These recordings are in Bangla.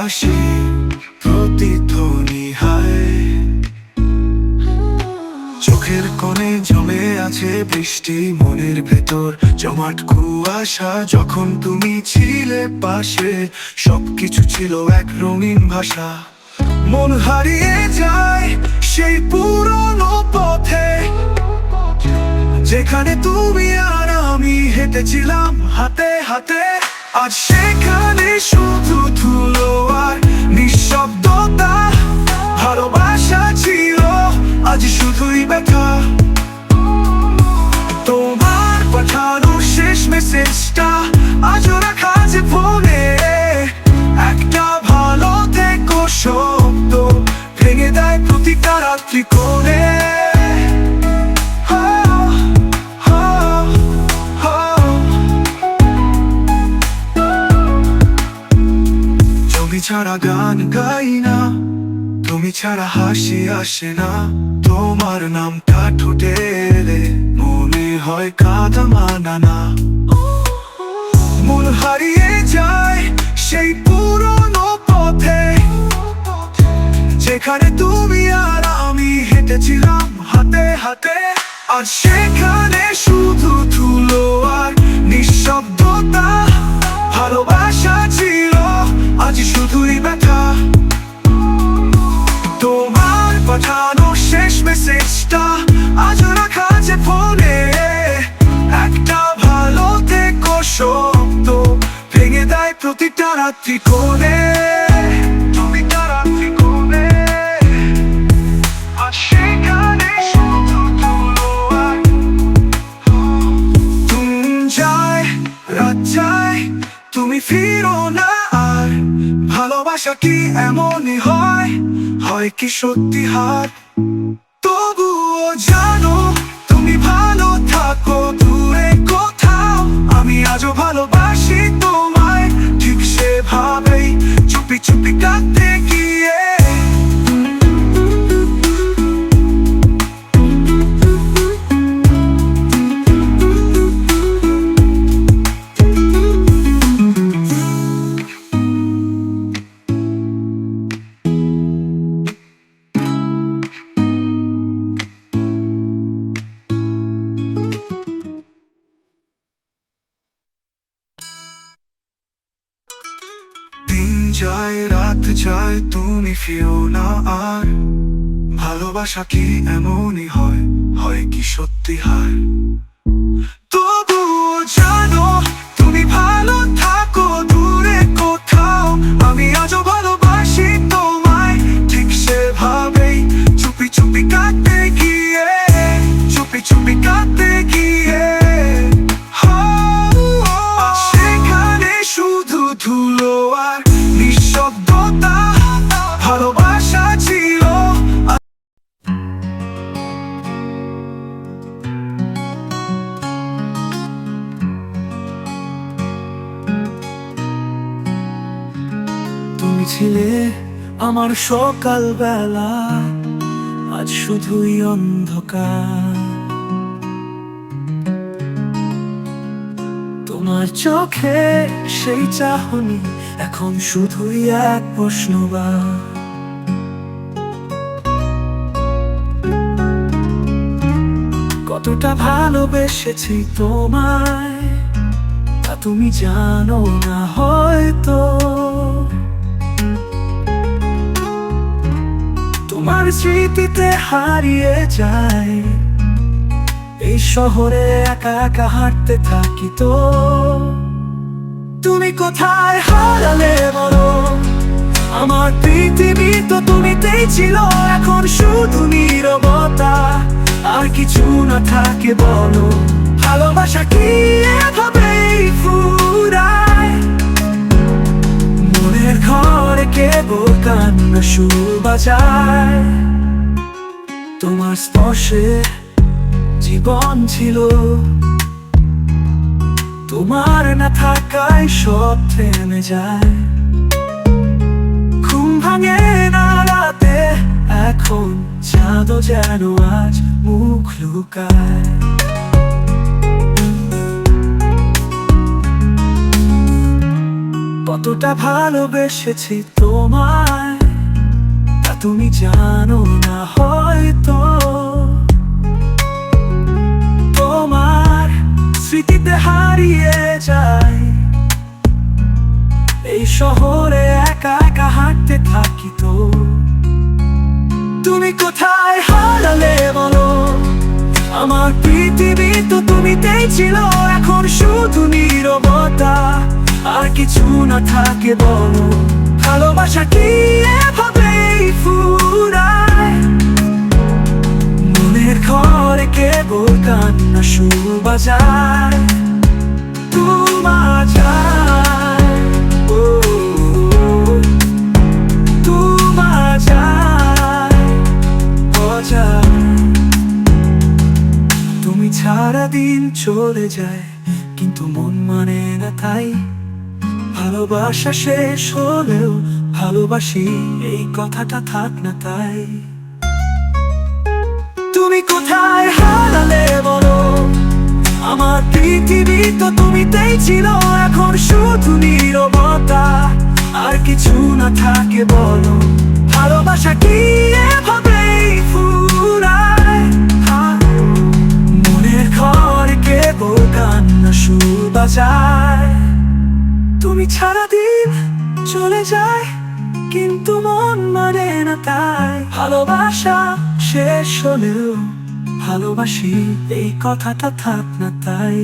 হাসি প্রতিধ্বনি হয়। চোখের কোণে জমে আছে বৃষ্টি, মনের ভেতর জমাট কুয়াশা। যখন তুমি ছিলে পাশে সবকিছু ছিল এক রঙিন ভাষা। মন হারিয়ে যায় সেই পুরনো পথে, যেখানে তুমি আর আমি হেঁটেছিলাম হাতে হাতে। আজ সেখানে শুধু ধুলো আর নিঃশব্দতা। ভালোবাসা ছিল আজ শুধুই ব্যথা। তোমার পাঠানো শেষ মেসেজটা আজও রাখা আছে ফোনে। একটা ভালো থেকো শব্দ ভেঙে দেয় প্রতিটা রাত্রি কোণে। তুমি ছাড়া গান গাই না, তুমি ছাড়া হাসি আসে না। তোমার নামটা ঠোঁটে এলে মনে হয় কাঁদা মানা না। মন হারিয়ে যায় সেই পুরনো পথে, যেখানে তুমি আর আমি হেঁটেছিলাম হাতে হাতে। আর সেখানে শুধু ধুলো আর নিঃশব্দতা। ভালোবাসা ছিল আজ শুধুই ব্যথা। তোমার পাঠানো শেষ মেসেজটা আজও রাখা আছে ফোনে। একটা ভালো থেকো শব্দ ভেঙে দেয় প্রতিটা রাত্রি কোণে। প্রতিটা রাত্রি কোণে। আর সেখানে শুধু ধুলো আর তুমি যায় রাত যায়, তুমি ফিরো না আর। ভালোবাসা কি এমনই হয়, হয় কি সত্যি হার? তবুও জানো তুমি ভালো থাকো দূরে কোথাও। আমি আজও ভালোবাসি তোমায় ঠিক সেভাবেই, চুপি চুপি কাঁদতে গিয়ে। যায় রাত যায়, তুমি ফিরো না আর। ভালোবাসা কি এমনই হয়, হয় কি সত্যি হার? তবুও জানো তুমি ভালো থাকো দূরে কোথাও। আমি আজও ভালোবাসি তোমায় ঠিক সেভাবেই, চুপি চুপি কাঁদতে গিয়ে। চুপি চুপি কাঁদতে গিয়ে। সেখানে শুধু ধুলো আর নিঃশব্দতা। ভালোবাসা ছিল তুমি ছিলে আমার সকাল বেলা, আজ শুধুই অন্ধকার। তোমার চোখে সেই চাহনি এখন শুধুই এক প্রশ্নবার। কতটা ভালোবেসেছি তোমায় তা তুমি জানো না হয়তো। তোমার স্মৃতিতে হারিয়ে যায় এই শহরে, একা একা হাঁটতে থাকি তো। তুমি কোথায় হারালে বলো? আমার পৃথিবী তো তুমিতেই ছিল। এখন শুধু নীরবতা, আর কিছু না থাকে বলো। ভালোবাসা কি এভাবেই ফুরায়? মনের ঘরে কেবল কান্না সুর বাজায়। তোমার স্পর্শে জীবন ছিল, তোমার না থাকায় সব থেমে যায়। ঘুম ভাঙে না রাতে এখন, চাঁদও যেন আজ মুখ লুকায়। কতটা ভালোবেসেছি তো আমায়, তা তুমি জানো না হয়তো। তোমার স্মৃতিতে হারিয়ে যায়, এই শহরে একা একা হাঁটতে থাকি তো। তুমি কোথায় হারালে বলো, আমার পৃথিবী তো তুমিতেই ছিল। এখন শুধু নীরবতা, আর কিছু না থাকে বলো। ভালোবাসা কি এভাবেই ফুরায়? মনের ঘরে কেবল কান্না সুর বাজায়, তোমার যায়, ও তোমার যায়, অজায়। তুমি সারা দিন চলে যায়, কিন্তু মন মানে না তাই। ভালোবাসা শেষ হলেও ভালোবাসি, এই কথাটা থাক না তাই। তুমি কোথায় হারালে বলো, আমার পৃথিবী তো তুমিতেই ছিল। এখন শুধু নীরবতা, আর কিছু না থাকে বলো। ভালোবাসা কি এভাবেই ফুরায়? মনের ঘরে কেবল কান্না সুর বাজায়, তুমি ছাড়া দিন চলে যায়, কিন্তু মন মানে না তাই। ভালোবাসা শেষ হলেও ভালোবাসি, এই কথাটা থাক না তাই।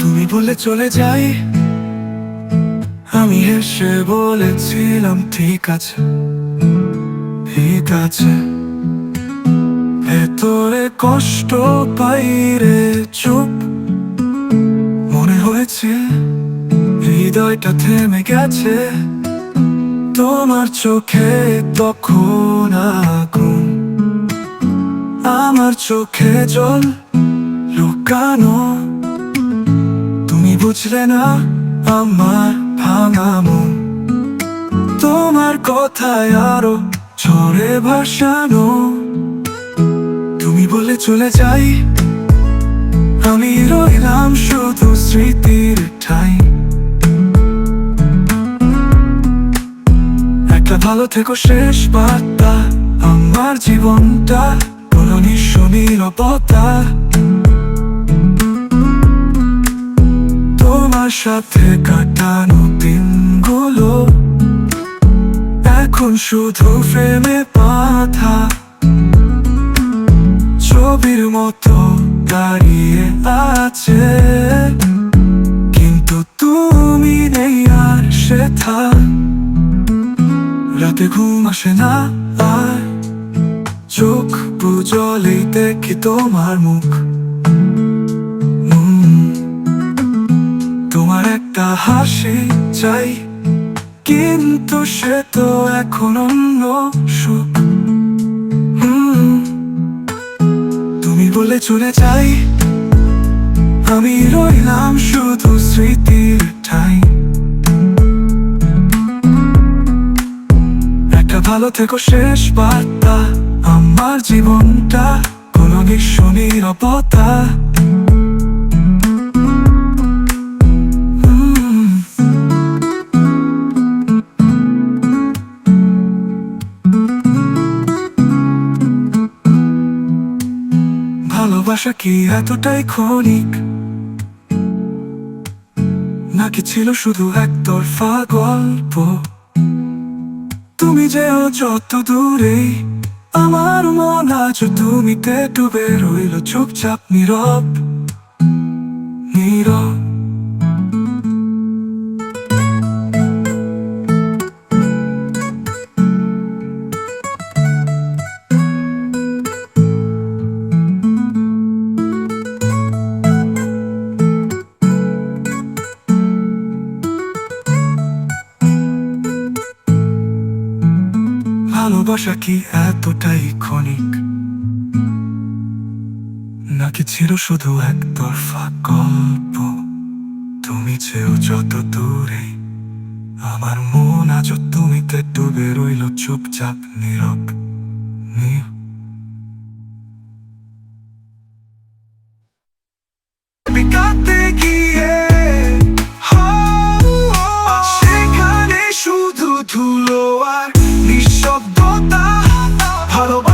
তুমি বলে চলে যাই, আমি হেসে বলেছিলাম ঠিক আছে, ঠিক আছে। ভেতরে কষ্ট পাই রে চুপ, মনে হয়েছে হৃদয়টা থেমে গেছে। তোমার চোখে তখন আগুন, আমার চোখে জল লুকানো। তুমি বুঝলে না আমার ভাঙা মন, তোমার কথায় আরো ঝড়ে ভাসানো। তুমি বলে চলে যাই, আমি রইলাম শুধু স্মৃতির ঠাই। একটা ভালো থেকো শেষ বার্তা, আমার জীবনটা কোনো নিঃস্ব নীরবতা। তোমার সাথে কাটানো দিনগুলো এখন শুধু ফ্রেমে বাঁধা, ছবির মতো দাঁড়িয়ে আছে। কিন্তু তুমি নেই আর সেথা, রাতে ঘুম আসে না আর, চোখ বুজলেই দেখি তোমার মুখ। তোমার একটা হাসি চাই, কিন্তু সে তো এখন অন্য সুখ। তুমি বলে চলে যাই, আমি রইলাম শুধু স্মৃতির ঠাই। একটা ভালো থেকো শেষ বার্তা, আমার জীবনটা কোনো নিঃস্ব নীরবতা। ভালোবাসা কি এতটাই ক্ষণিক, নাকি ছিল শুধু একতরফা গল্প? তুমি যেও যত দূরেই, আমার মন আজ তুমিতে ডুবে রইল চুপচাপ নীরব নীরব। ভালোবাসা কি এতটাই ক্ষণিক, নাকি ছিল শুধু একতরফা গল্প? তুমি চেয়েও যত দূরে, আমার মন আজ তুমিতে ডুবে রইল চুপচাপ নীরব বিকাতে গিয়ে সেখানে শুধু ধুলো আর নিঃশব্দতা ভালোবাসা